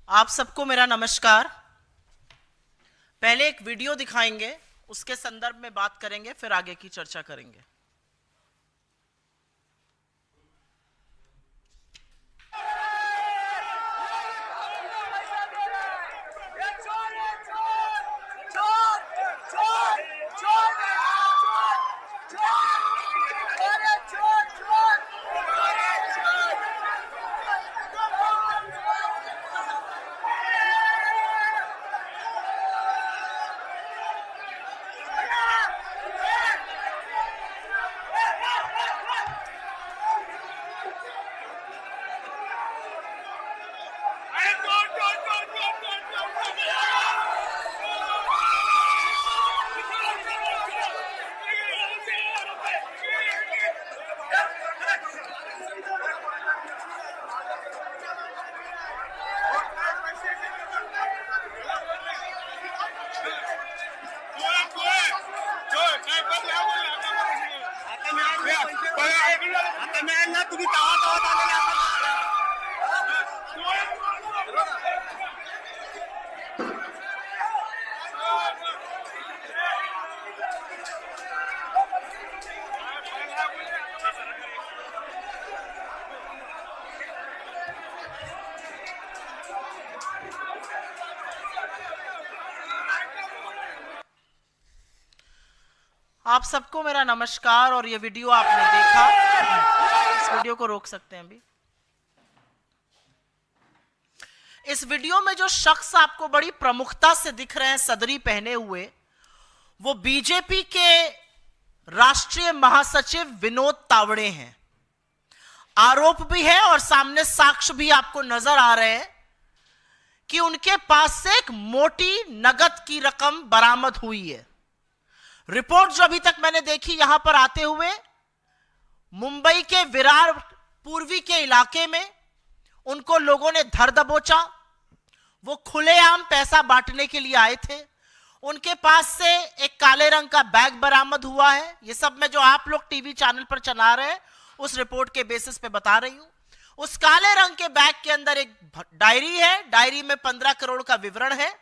आप सबको मेरा नमस्कार। पहले एक वीडियो दिखाएंगे, उसके संदर्भ में बात करेंगे, फिर आगे की चर्चा करेंगे। तुम्ही कावा आलेले आप सबको मेरा नमस्कार। और ये वीडियो आपने देखा, इस वीडियो को रोक सकते हैं अभी। इस वीडियो में जो शख्स आपको बड़ी प्रमुखता से दिख रहे हैं सदरी पहने हुए, वो बीजेपी के राष्ट्रीय महासचिव विनोद तावड़े हैं। आरोप भी है और सामने साक्ष्य भी आपको नजर आ रहे हैं कि उनके पास से एक मोटी नकद की रकम बरामद हुई है। रिपोर्ट जो अभी तक मैंने देखी, यहां पर आते हुए मुंबई के विरार पूर्वी के इलाके में उनको लोगों ने धर दबोचा। वो खुलेआम पैसा बांटने के लिए आए थे। उनके पास से एक काले रंग का बैग बरामद हुआ है। ये सब मैं जो आप लोग टीवी चैनल पर चला रहे हैं उस रिपोर्ट के बेसिस पे बता रही हूं। उस काले रंग के बैग के अंदर एक डायरी है। डायरी में 15 करोड़ का विवरण है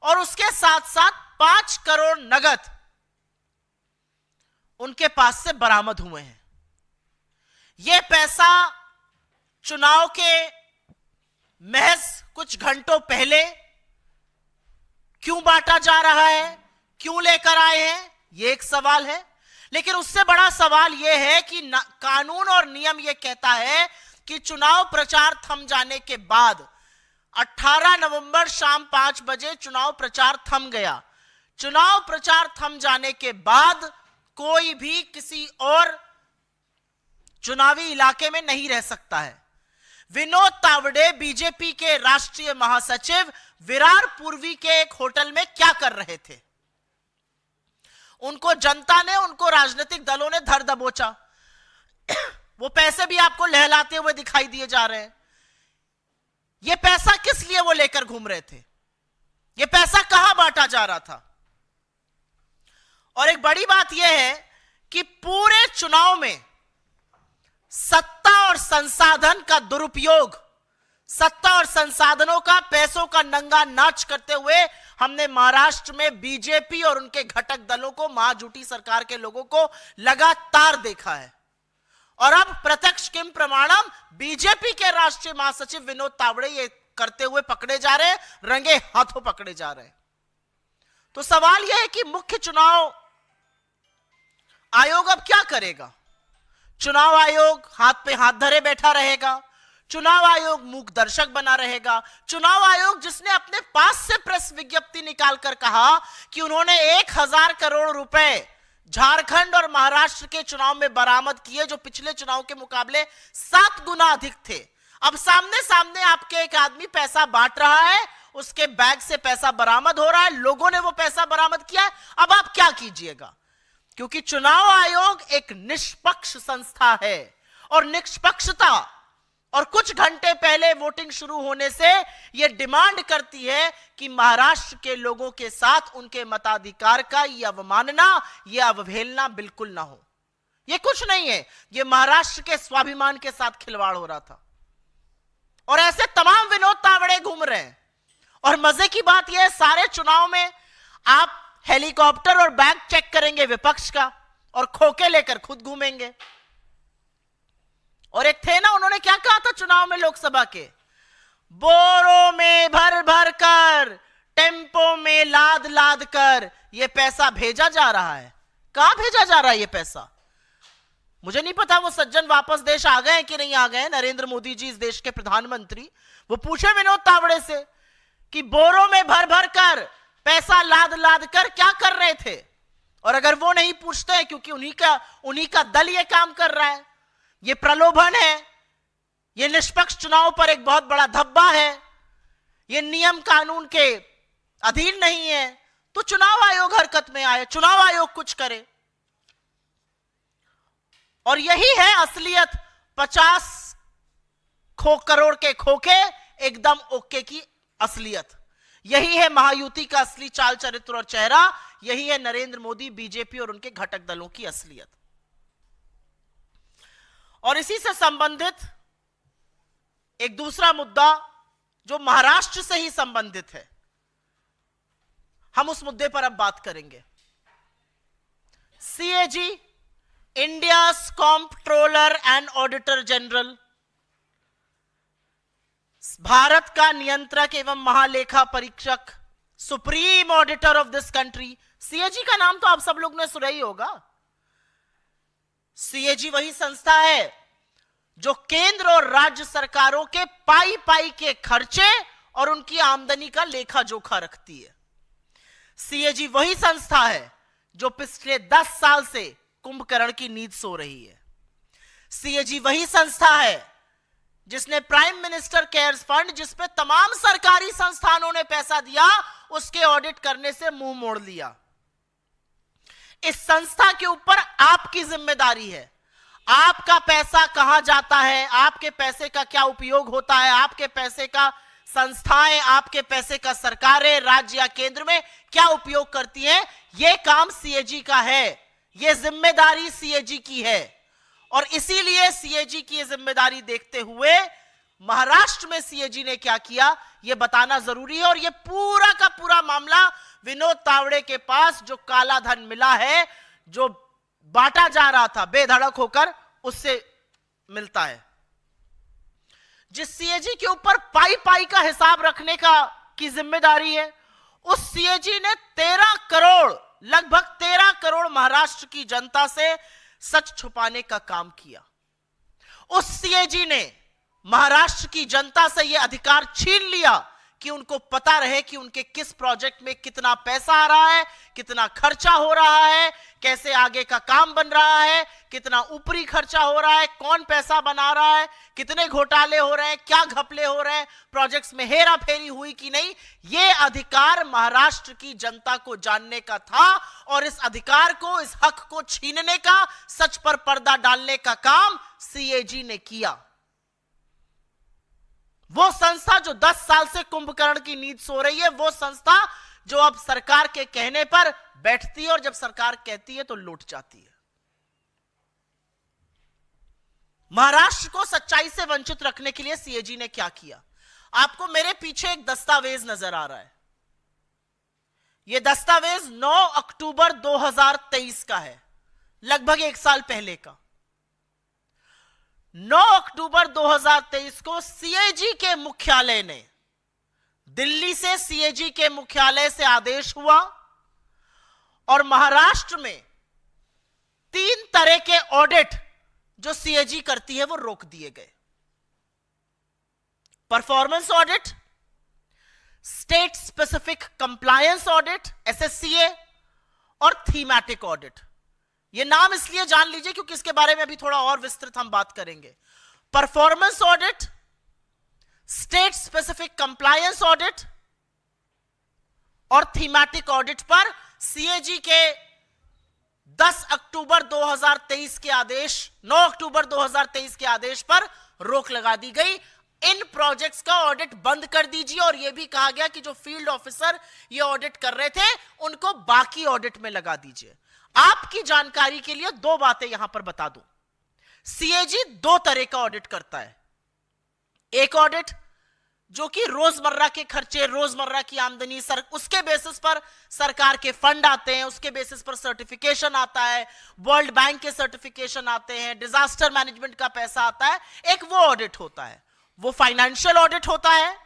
और उसके साथ साथ 5 करोड़ नगद उनके पास से बरामद हुए हैं। यह पैसा चुनाव के महज कुछ घंटों पहले क्यों बांटा जा रहा है, क्यों लेकर आए हैं, यह एक सवाल है। लेकिन उससे बड़ा सवाल यह है कि कानून और नियम यह कहता है कि चुनाव प्रचार थम जाने के बाद 18 नवंबर शाम 5 बजे चुनाव प्रचार थम गया। चुनाव प्रचार थम जाने के बाद कोई भी किसी और चुनावी इलाके में नहीं रह सकता है। विनोद तावड़े बीजेपी के राष्ट्रीय महासचिव विरार पूर्वी के एक होटल में क्या कर रहे थे? उनको जनता ने, उनको राजनीतिक दलों ने धर दबोचा। वो पैसे भी आपको लहलाते हुए दिखाई दिए जा रहे हैं। ये पैसा किस लिए वो लेकर घूम रहे थे? ये पैसा कहां बांटा जा रहा था? और एक बड़ी बात यह है कि पूरे चुनाव में सत्ता और संसाधन का दुरुपयोग, सत्ता और संसाधनों का, पैसों का नंगा नाच करते हुए हमने महाराष्ट्र में बीजेपी और उनके घटक दलों को, महाजूटी सरकार के लोगों को लगातार देखा है। और अब प्रत्यक्ष किम प्रमाणम बीजेपी के राष्ट्रीय महासचिव विनोद तावड़े ये करते हुए पकड़े जा रहे हैं, रंगे हाथों पकड़े जा रहे हैं। तो सवाल यह है कि मुख्य चुनाव आयोग अब क्या करेगा? चुनाव आयोग हाथ पे हाथ धरे बैठा रहेगा? चुनाव आयोग मूक दर्शक बना रहेगा? चुनाव आयोग जिसने अपने पास से प्रेस विज्ञप्ति निकालकर कहा कि उन्होंने 1000 करोड़ रुपए झारखंड और महाराष्ट्र के चुनाव में बरामद किए, जो पिछले चुनाव के मुकाबले 7 गुना अधिक थे। अब सामने सामने आपके एक आदमी पैसा बांट रहा है, उसके बैग से पैसा बरामद हो रहा है, लोगों ने वो पैसा बरामद किया है। अब आप क्या कीजिएगा? क्योंकि चुनाव आयोग एक निष्पक्ष संस्था है और निष्पक्षता और कुछ घंटे पहले वोटिंग शुरू होने से यह डिमांड करती है कि महाराष्ट्र के लोगों के साथ उनके मताधिकार का यह अवमानना, यह अवहेलना बिल्कुल ना हो। यह कुछ नहीं है, यह महाराष्ट्र के स्वाभिमान के साथ खिलवाड़ हो रहा था। और ऐसे तमाम विनोद तावड़े घूम रहे हैं। और मजे की बात यह है, सारे चुनाव में आप हेलीकॉप्टर और बैग चेक करेंगे विपक्ष का और खोके लेकर खुद घूमेंगे। और एक थे ना, उन्होंने क्या कहा था चुनाव में लोकसभा के, बोरों में भर भर कर, टेम्पो में लाद लाद कर यह पैसा भेजा जा रहा है। कहां भेजा जा रहा है यह पैसा? मुझे नहीं पता वो सज्जन वापस देश आ गए कि नहीं आ गए, नरेंद्र मोदी जी इस देश के प्रधानमंत्री। वो पूछे विनोद तावड़े से कि बोरों में भर भर कर पैसा लाद लाद कर क्या कर रहे थे? और अगर वो नहीं पूछते हैं, क्योंकि उन्हीं का दल ये काम कर रहा है, ये प्रलोभन है, ये निष्पक्ष चुनाव पर एक बहुत बड़ा धब्बा है, ये नियम कानून के अधीन नहीं है, तो चुनाव आयोग हरकत में आए, चुनाव आयोग कुछ करे। और यही है असलियत 50 करोड़ के खोखे एकदम ओके की असलियत। यही है महायुति का असली चाल चरित्र और चेहरा। यही है नरेंद्र मोदी, बीजेपी और उनके घटक दलों की असलियत। और इसी से संबंधित एक दूसरा मुद्दा जो महाराष्ट्र से ही संबंधित है, हम उस मुद्दे पर अब बात करेंगे। CAG, India's comptroller and auditor general, Bharat का नियंत्रक एवं महालेखा परीक्षक, supreme auditor of this country. CAG का नाम तो आप सब लोग ने सुना ही होगा। सीएजी वही संस्था है जो केंद्र और राज्य सरकारों के पाई पाई के खर्चे और उनकी आमदनी का लेखा जोखा रखती है। सीएजी वही संस्था है जो पिछले 10 साल से कुंभकर्ण की नींद सो रही है। सीएजी वही संस्था है जिसने प्राइम मिनिस्टर केयर्स फंड, जिस पे तमाम सरकारी संस्थानों ने पैसा दिया, उसके ऑडिट करने से मुंह मोड़ लिया। इस संस्था के ऊपर आपकी जिम्मेदारी है। आपका पैसा कहां जाता है, आपके पैसे का क्या उपयोग होता है, आपके पैसे का संस्थाएं, आपके पैसे का सरकारें राज्य या केंद्र में क्या उपयोग करती हैं, यह काम सीएजी का है, यह जिम्मेदारी सीएजी की है। और इसीलिए सीएजी की यह जिम्मेदारी देखते हुए महाराष्ट्र में सीएजी ने क्या किया यह बताना जरूरी है। और यह पूरा का पूरा मामला विनोद तावड़े के पास जो काला धन मिला है, जो बांटा जा रहा था बेधड़क होकर, उससे मिलता है। जिस सीएजी के ऊपर पाई पाई का हिसाब रखने की जिम्मेदारी है, उस सीएजी ने 13 करोड़, लगभग 13 करोड़ महाराष्ट्र की जनता से सच छुपाने का काम किया। उस सीएजी ने महाराष्ट्र की जनता से यह अधिकार छीन लिया कि उनको पता रहे कि उनके किस प्रोजेक्ट में कितना पैसा आ रहा है, कितना खर्चा हो रहा है, कैसे आगे का काम बन रहा है, कितना ऊपरी खर्चा हो रहा है, कौन पैसा बना रहा है, कितने घोटाले हो रहे हैं, क्या घपले हो रहे हैं, प्रोजेक्ट्स में हेरा फेरी हुई कि नहीं। यह अधिकार महाराष्ट्र की जनता को जानने का था और इस अधिकार को, इस हक को छीनने का, सच पर पर्दा डालने का काम सीएजी ने किया। वो संस्था जो 10 साल से कुंभकर्ण की नींद सो रही है, वो संस्था जो अब सरकार के कहने पर बैठती है और जब सरकार कहती है तो लौट जाती है। महाराष्ट्र को सच्चाई से वंचित रखने के लिए सीएजी ने क्या किया? आपको मेरे पीछे एक दस्तावेज नजर आ रहा है। यह दस्तावेज 9 अक्टूबर 2023 का है, लगभग 1 साल पहले का। 9 अक्टूबर 2023 को सीएजी के मुख्यालय ने, दिल्ली से सीएजी के मुख्यालय से आदेश हुआ और महाराष्ट्र में 3 तरह के ऑडिट जो सीएजी करती है वो रोक दिए गए। Performance audit, state specific compliance audit SSCA और थीमैटिक ऑडिट। ये नाम इसलिए जान लीजिए क्योंकि इसके बारे में अभी थोड़ा और विस्तृत हम बात करेंगे। Performance audit, state specific compliance audit और थीमैटिक ऑडिट पर सीएजी के 10 अक्टूबर 2023 के आदेश, 9 अक्टूबर 2023 के आदेश पर रोक लगा दी गई। इन प्रोजेक्ट्स का ऑडिट बंद कर दीजिए और यह भी कहा गया कि जो फील्ड ऑफिसर ये ऑडिट कर रहे थे उनको बाकी ऑडिट में लगा दीजिए। आपकी जानकारी के लिए 2 बातें यहां पर बता दूं। सीएजी 2 तरह का ऑडिट करता है। एक ऑडिट जो कि रोजमर्रा के खर्चे, रोजमर्रा की आमदनी, उसके बेसिस पर सरकार के फंड आते हैं, उसके बेसिस पर सर्टिफिकेशन आता है, वर्ल्ड बैंक के सर्टिफिकेशन आते हैं, डिजास्टर मैनेजमेंट का पैसा आता है। एक वो ऑडिट होता है, वो फाइनेंशियल ऑडिट होता है,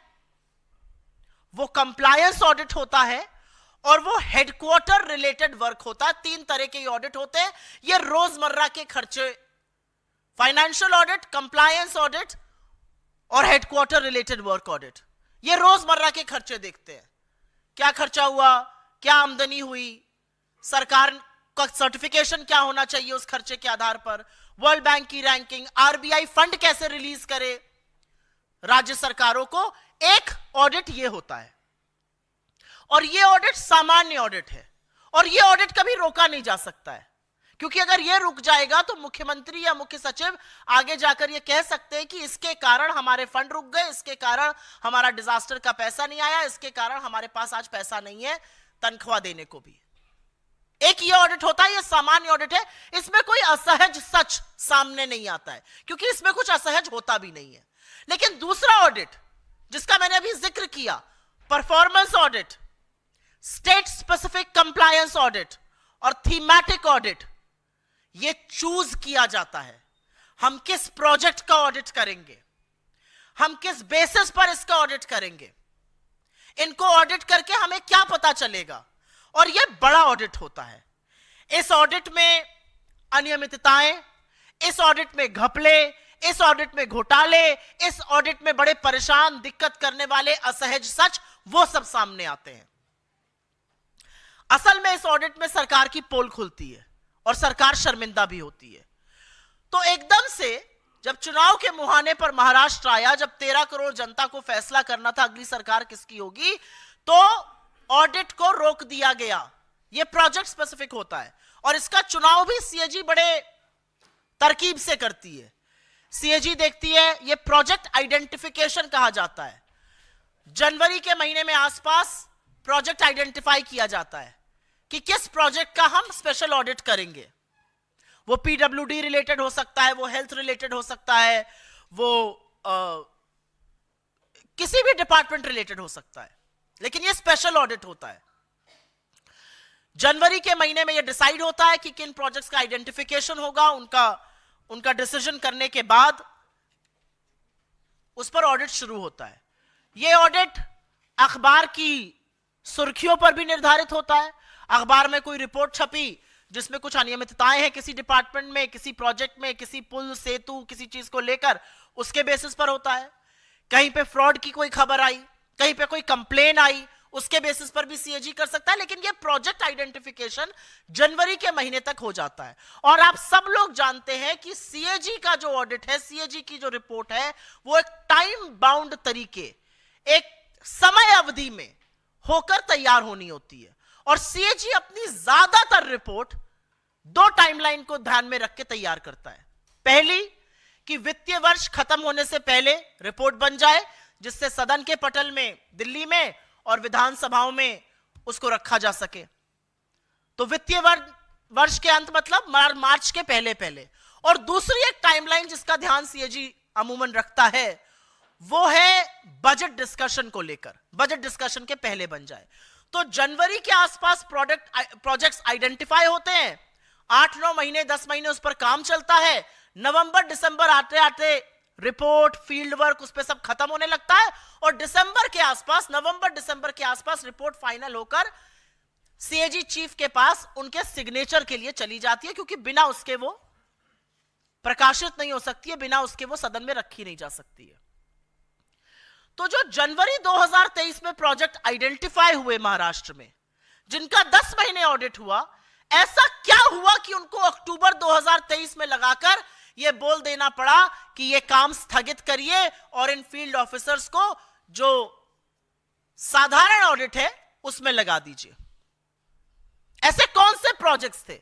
वो कंप्लायंस ऑडिट होता है, और वो हेडक्वार्टर रिलेटेड वर्क होता है। 3 तरह के ऑडिट होते हैं। ये रोजमर्रा के खर्चे, फाइनेंशियल ऑडिट, कंप्लायंस ऑडिट और हेडक्वार्टर रिलेटेड वर्क ऑडिट, ये रोजमर्रा के खर्चे देखते हैं। क्या खर्चा हुआ, क्या आमदनी हुई, सरकार का सर्टिफिकेशन क्या होना चाहिए उस खर्चे के आधार पर, वर्ल्ड बैंक की रैंकिंग, आरबीआई फंड कैसे रिलीज करे राज्य सरकारों को, एक ऑडिट ये होता है। और ये ऑडिट सामान्य ऑडिट है, और ये ऑडिट कभी रोका नहीं जा सकता है, क्योंकि अगर ये रुक जाएगा तो मुख्यमंत्री या मुख्य सचिव आगे जाकर ये कह सकते हैं कि इसके कारण हमारे फंड रुक गए, इसके कारण हमारा डिजास्टर का पैसा नहीं आया, इसके कारण हमारे पास आज पैसा नहीं है तनख्वाह देने को भी। एक ये ऑडिट होता है, ये सामान्य ऑडिट है, इसमें कोई असहज सच सामने नहीं आता है, क्योंकि इसमें कुछ असहज होता भी नहीं है। लेकिन दूसरा ऑडिट जिसका मैंने अभी जिक्र किया, performance audit, state specific compliance audit और थीमेटिक ऑडिट, ये चूज किया जाता है हम किस प्रोजेक्ट का ऑडिट करेंगे, हम किस बेसिस पर इसका ऑडिट करेंगे, इनको ऑडिट करके हमें क्या पता चलेगा। और यह बड़ा ऑडिट होता है। इस ऑडिट में अनियमितताएं, इस ऑडिट में घपले, इस ऑडिट में घोटाले, इस ऑडिट में बड़े परेशान, दिक्कत करने वाले असहज सच, वो सब सामने आते हैं। असल में इस ऑडिट में सरकार की पोल खुलती है और सरकार शर्मिंदा भी होती है। तो एकदम से जब चुनाव के मुहाने पर महाराष्ट्र आया, जब 13 करोड़ जनता को फैसला करना था अगली सरकार किसकी होगी, तो ऑडिट को रोक दिया गया। यह प्रोजेक्ट स्पेसिफिक होता है और इसका चुनाव भी सीएजी बड़े तरकीब से करती है। सीएजी देखती है, यह प्रोजेक्ट आइडेंटिफिकेशन कहा जाता है। जनवरी के महीने में आसपास प्रोजेक्ट आइडेंटिफाई किया जाता है कि किस प्रोजेक्ट का हम स्पेशल ऑडिट करेंगे। वो पीडब्ल्यूडी रिलेटेड हो सकता है, वो हेल्थ रिलेटेड हो सकता है, वो किसी भी डिपार्टमेंट रिलेटेड हो सकता है, लेकिन ये स्पेशल ऑडिट होता है। जनवरी के महीने में ये डिसाइड होता है कि किन प्रोजेक्ट्स का आइडेंटिफिकेशन होगा। उनका डिसीजन करने के बाद उस पर ऑडिट शुरू होता है। ये ऑडिट अखबार की सुर्खियों पर भी निर्धारित होता है। अखबार में कोई रिपोर्ट छपी जिसमें कुछ अनियमितताएं हैं किसी डिपार्टमेंट में, किसी प्रोजेक्ट में, किसी पुल, सेतु, किसी चीज को लेकर, उसके बेसिस पर होता है। कहीं पे फ्रॉड की कोई खबर आई, कहीं पे कोई कंप्लेन आई, उसके बेसिस पर भी सीएजी कर सकता है। लेकिन ये प्रोजेक्ट आइडेंटिफिकेशन जनवरी के महीने तक हो जाता है। और आप सब लोग जानते हैं कि सीएजी का जो ऑडिट है, सीएजी की जो रिपोर्ट है, वो एक टाइम बाउंड तरीके, एक समय अवधि में होकर तैयार होनी होती है। और सीएजी अपनी ज्यादातर रिपोर्ट 2 टाइमलाइन को ध्यान में रख के तैयार करता है। पहली कि वित्तीय वर्ष खत्म होने से पहले रिपोर्ट बन जाए, जिससे सदन के पटल में, दिल्ली में और विधानसभाओं में उसको रखा जा सके। तो वित्तीय वर्ष के अंत मतलब मार्च के पहले पहले। और दूसरी एक टाइमलाइन जिसका ध्यान सीएजी अमूमन रखता है, वो है बजट डिस्कशन को लेकर, बजट डिस्कशन के पहले बन जाए। तो जनवरी के आसपास प्रोजेक्ट्स आइडेंटिफाई होते हैं, 8-9 महीने, 10 महीने उस पर काम चलता है। नवंबर दिसंबर आते आते रिपोर्ट, फील्ड वर्क, उस पर सब खत्म होने लगता है। और दिसंबर के आसपास, नवंबर दिसंबर के आसपास रिपोर्ट फाइनल होकर सीएजी चीफ के पास उनके सिग्नेचर के लिए चली जाती है, क्योंकि बिना उसके वो प्रकाशित नहीं हो सकती है, बिना उसके वो सदन में रखी नहीं जा सकती है। तो जो जनवरी 2023 में प्रोजेक्ट आइडेंटिफाई हुए महाराष्ट्र में, जिनका 10 महीने ऑडिट हुआ, ऐसा क्या हुआ कि उनको अक्टूबर 2023 में लगाकर यह बोल देना पड़ा कि यह काम स्थगित करिए और इन फील्ड ऑफिसर्स को जो साधारण ऑडिट है उसमें लगा दीजिए। ऐसे कौन से प्रोजेक्ट्स थे?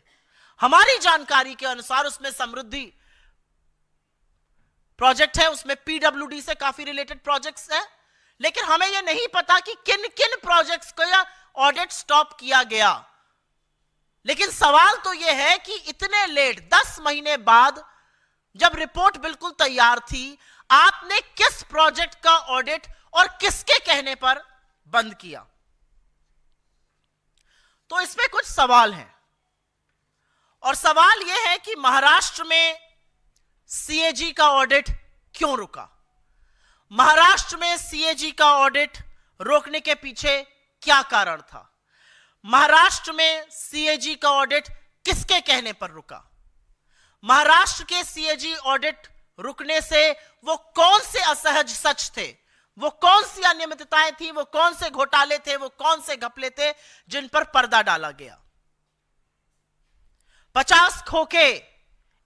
हमारी जानकारी के अनुसार उसमें समृद्धि प्रोजेक्ट है, उसमें पीडब्ल्यूडी से काफी रिलेटेड प्रोजेक्ट्स है, लेकिन हमें यह नहीं पता कि किन किन प्रोजेक्ट्स को यह ऑडिट स्टॉप किया गया। लेकिन सवाल तो यह है कि इतने लेट, 10 महीने बाद, जब रिपोर्ट बिल्कुल तैयार थी, आपने किस प्रोजेक्ट का ऑडिट और किसके कहने पर बंद किया? तो इसमें कुछ सवाल हैं, और सवाल यह है कि महाराष्ट्र में सीएजी का ऑडिट क्यों रुका? महाराष्ट्र में सीएजी का ऑडिट रोकने के पीछे क्या कारण था? महाराष्ट्र में सीएजी का ऑडिट किसके कहने पर रुका? महाराष्ट्र के सीएजी ऑडिट रुकने से वो कौन से असहज सच थे, वो कौन सी अनियमितताएं थी, वो कौन से घोटाले थे, वो कौन से घपले थे जिन पर पर्दा डाला गया? 50 खोखे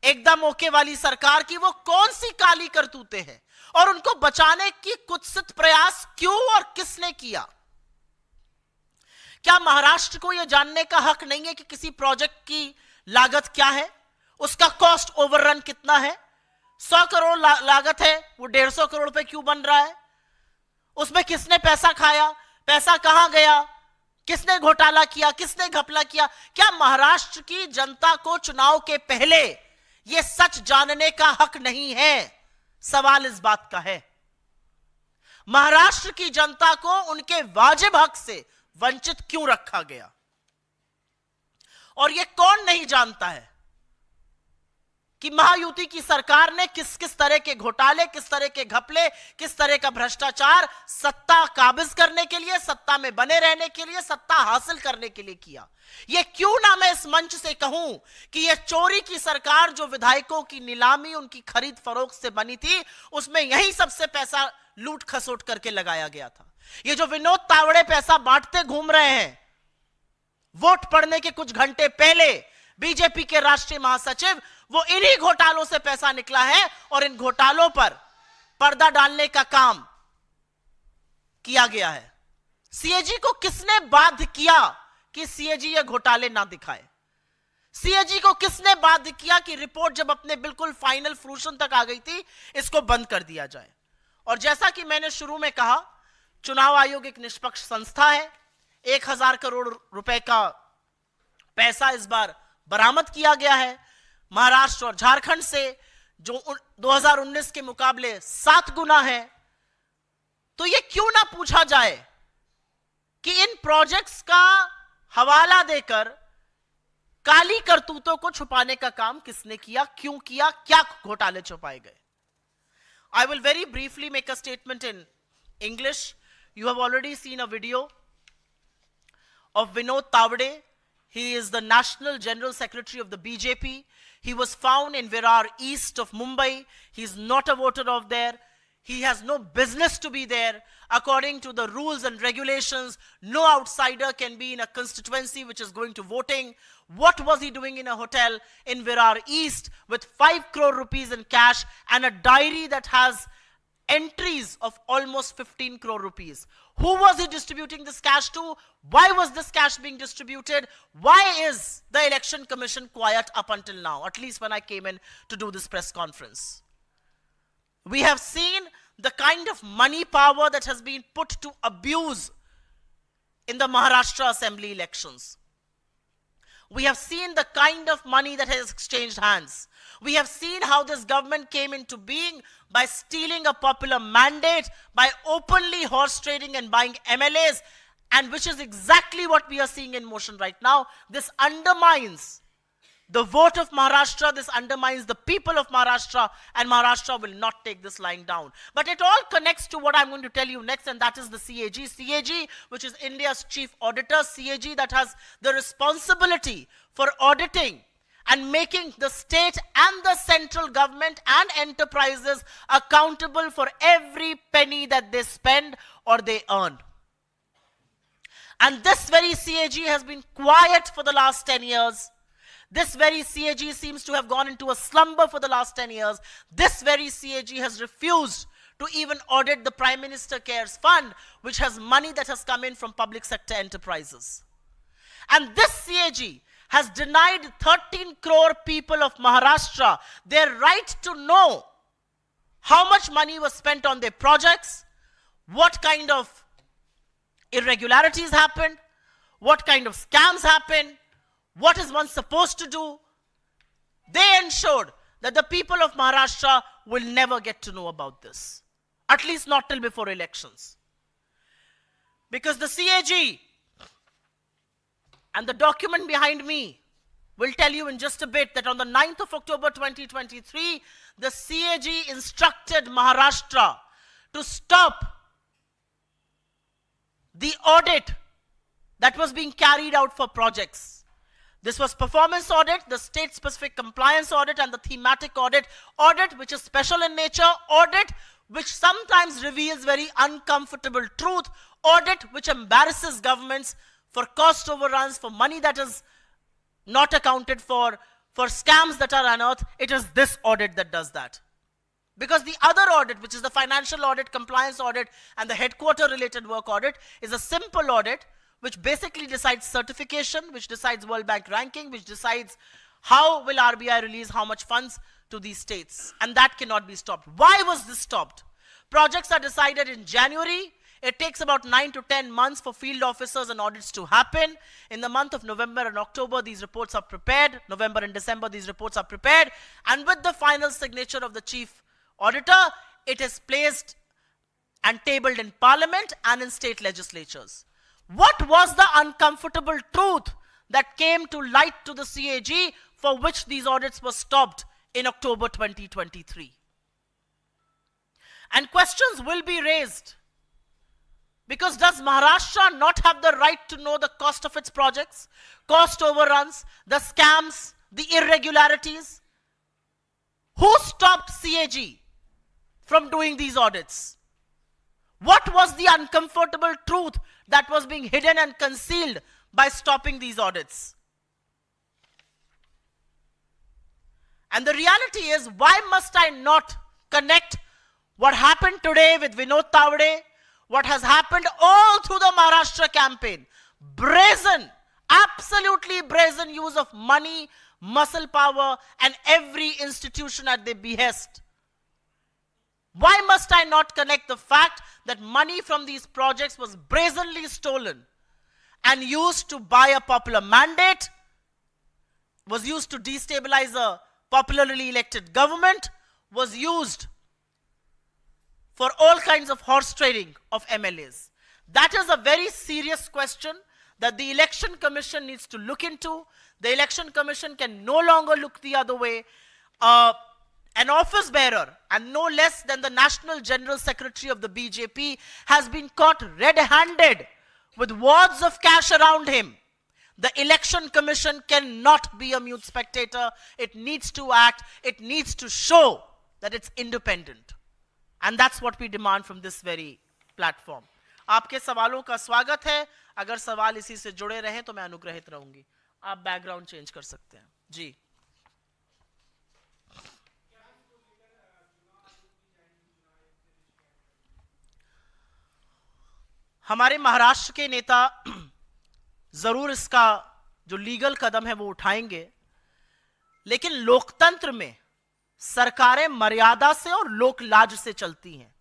एकदम ओके वाली सरकार की वो कौन सी काली करतूतें हैं, और उनको बचाने की कुत्सित प्रयास क्यों और किसने किया? क्या महाराष्ट्र को यह जानने का हक नहीं है कि किसी प्रोजेक्ट की लागत क्या है, उसका कॉस्ट ओवररन कितना है? 100 करोड़ लागत है, वो 150 करोड़ पे क्यों बन रहा है? उसमें किसने पैसा खाया, पैसा कहां गया, किसने घोटाला किया, किसने घपला किया? क्या महाराष्ट्र की जनता को चुनाव के पहले यह सच जानने का हक नहीं है? सवाल इस बात का है। महाराष्ट्र की जनता को उनके वाजिब हक से वंचित क्यों रखा गया? और यह कौन नहीं जानता है कि महायुति की सरकार ने किस किस तरह के घोटाले, किस तरह के घपले, किस तरह का भ्रष्टाचार सत्ता काबिज करने के लिए, सत्ता में बने रहने के लिए, सत्ता हासिल करने के लिए किया? यह क्यों ना मैं इस मंच से कहूं कि यह चोरी की सरकार जो विधायकों की नीलामी, उनकी खरीद फरोख्त से बनी थी, उसमें यही सबसे पैसा लूट खसोट करके लगाया गया था। ये जो विनोद तावड़े पैसा बांटते घूम रहे हैं, वोट पड़ने के कुछ घंटे पहले बीजेपी के राष्ट्रीय महासचिव, वो इन्हीं घोटालों से पैसा निकला है, और इन घोटालों पर पर्दा डालने का काम किया गया है। सीएजी को किसने बाध्य किया कि सीएजी ये घोटाले ना दिखाए? सीएजी को किसने बाध्य किया कि रिपोर्ट जब अपने बिल्कुल फाइनल फ्रूशन तक आ गई थी, इसको बंद कर दिया जाए? और जैसा कि मैंने शुरू में कहा, चुनाव आयोग एक निष्पक्ष संस्था है। 1000 करोड़ रुपए का पैसा इस बार बरामद किया गया है महाराष्ट्र और झारखंड से, जो 2019 के मुकाबले 7 गुना है। तो यह क्यों ना पूछा जाए कि इन प्रोजेक्ट्स का हवाला देकर काली करतूतों को छुपाने का काम किसने किया, क्यों किया, क्या घोटाले छुपाए गए? I will very briefly make a statement in English. You have already seen a video of Vinod Tavade. He is the National General Secretary of the BJP. He was found in Virar east of Mumbai. He is not a voter of there. He has no business to be there. According to the rules and regulations, no outsider can be in a constituency which is going to voting. What was he doing in a hotel in Virar East with 5 crore rupees in cash and a diary that has entries of almost 15 crore rupees? Who was he distributing this cash to? Why was this cash being distributed? Why is the Election Commission quiet up until now, at least when I came in to do this press conference? We have seen the kind of money power that has been put to abuse in the Maharashtra Assembly elections. We have seen the kind of money that has exchanged hands. We have seen how this government came into being by stealing a popular mandate, by openly horse trading and buying MLAs, and which is exactly what we are seeing in motion right now. This undermines the vote of Maharashtra, this undermines the people of Maharashtra, and Maharashtra will not take this lying down. But it all connects to what I'm going to tell you next, and that is the CAG. CAG, which is India's chief auditor, CAG that has the responsibility for auditing and making the state and the central government and enterprises accountable for every penny that they spend or they earn. And this very CAG has been quiet for the last 10 years. This very CAG seems to have gone into a slumber for the last 10 years. This very CAG has refused to even audit the Prime Minister Cares Fund, which has money that has come in from public sector enterprises. And this CAG has denied 13 crore people of Maharashtra their right to know how much money was spent on their projects, what kind of irregularities happened, what kind of scams happened, what is one supposed to do. They ensured that the people of Maharashtra will never get to know about this. at least not till before elections. Because the CAG and the document behind me will tell you in just a bit that on the 9th of October 2023, the CAG instructed Maharashtra to stop the audit that was being carried out for projects. This was performance audit, the state-specific compliance audit, and the thematic audit. Audit which is special in nature, audit which sometimes reveals very uncomfortable truth, audit which embarrasses governments for cost overruns, for money that is not accounted for scams that are unearthed. It is this audit that does that. Because the other audit, which is the financial audit, compliance audit, and the headquarter-related work audit, is a simple audit which basically decides certification, which decides World Bank ranking, which decides how will RBI release how much funds to these states. And that cannot be stopped. Why was this stopped? Projects are decided in January. It takes about 9 to 10 months for field officers and audits to happen. In the month of November and October, these reports are prepared. November and December, these reports are prepared. And with the final signature of the chief auditor, it is placed and tabled in Parliament and in state legislatures. What was the uncomfortable truth that came to light to the CAG for which these audits were stopped in October 2023? And questions will be raised. Because does Maharashtra not have the right to know the cost of its projects, cost overruns, the scams, the irregularities? Who stopped CAG from doing these audits? What was the uncomfortable truth that was being hidden and concealed by stopping these audits? And the reality is, why must I not connect what happened today with Vinod Tawade, what has happened all through the Maharashtra campaign? Brazen, absolutely brazen use of money, muscle power, and every institution at their behest. Why must I not connect the fact that money from these projects was brazenly stolen and used to buy a popular mandate, was used to destabilize a popularly elected government, was used for all kinds of horse trading of MLAs? That is a very serious question that the Election Commission needs to look into. The Election Commission can no longer look the other way. An office bearer, and no less than the National General Secretary of the BJP, has been caught red-handed with wads of cash around him. The Election Commission cannot be a mute spectator. It needs to act. It needs to show that it's independent. And that's what we demand from this very platform. आपके सवालों का स्वागत है. अगर सवाल इसी से जुड़े रहें तो मैं अनुग्रहित रहूंगी. आप बैकग्राउंड चेंज कर सकते हैं. जी. हमारे महाराष्ट्र के नेता जरूर इसका जो लीगल कदम है वो उठाएंगे, लेकिन लोकतंत्र में सरकारें मर्यादा से और लोक लाज से चलती हैं.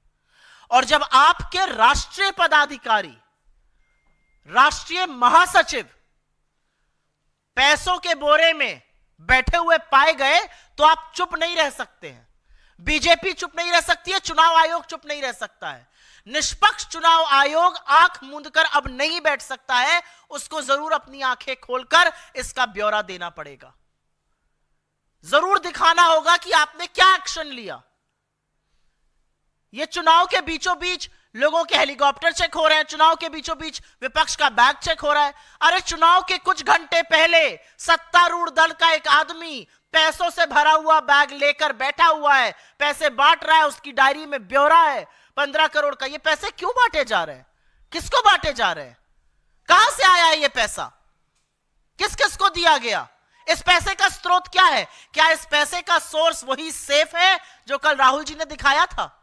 और जब आपके राष्ट्रीय पदाधिकारी, राष्ट्रीय महासचिव पैसों के बोरे में बैठे हुए पाए गए तो आप चुप नहीं रह सकते हैं. बीजेपी चुप नहीं रह सकती है, चुनाव आयोग चुप नहीं रह सकता है. निष्पक्ष चुनाव आयोग आंख मूंदकर अब नहीं बैठ सकता है. उसको जरूर अपनी आंखें खोलकर इसका ब्यौरा देना पड़ेगा. जरूर दिखाना होगा कि आपने क्या एक्शन लिया. ये चुनाव के बीचों बीच लोगों के हेलीकॉप्टर चेक हो रहे हैं. चुनाव के बीचों बीच विपक्ष का बैग चेक हो रहा है. अरे चुनाव के कुछ घंटे पहले सत्तारूढ़ दल का एक आदमी पैसों से भरा हुआ बैग लेकर बैठा हुआ है, पैसे बांट रहा है. उसकी डायरी में ब्यौरा है 15 करोड़ का. ये पैसे क्यों बांटे जा रहे हैं? किसको बांटे जा रहे हैं? कहां से आया है ये पैसा? किस किस को दिया गया? इस पैसे का स्रोत क्या है? क्या इस पैसे का सोर्स वही सेफ है जो कल राहुल जी ने दिखाया था?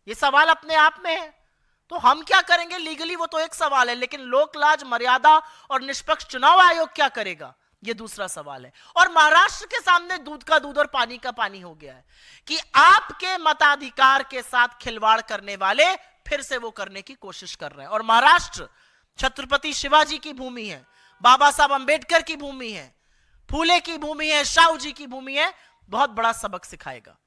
ये सवाल अपने आप में है. तो हम क्या करेंगे लीगली वो तो एक सवाल है, लेकिन लोक लाज, मर्यादा और निष्पक्ष चुनाव आयोग क्या करेगा ये दूसरा सवाल है. और महाराष्ट्र के सामने दूध का दूध और पानी का पानी हो गया है कि आपके मताधिकार के साथ खिलवाड़ करने वाले फिर से वो करने की कोशिश कर रहे हैं. और महाराष्ट्र छत्रपति शिवाजी की भूमि है, बाबा साहब अंबेडकर की भूमि है, फूले की भूमि है, शाहू जी की भूमि है. बहुत बड़ा सबक सिखाएगा.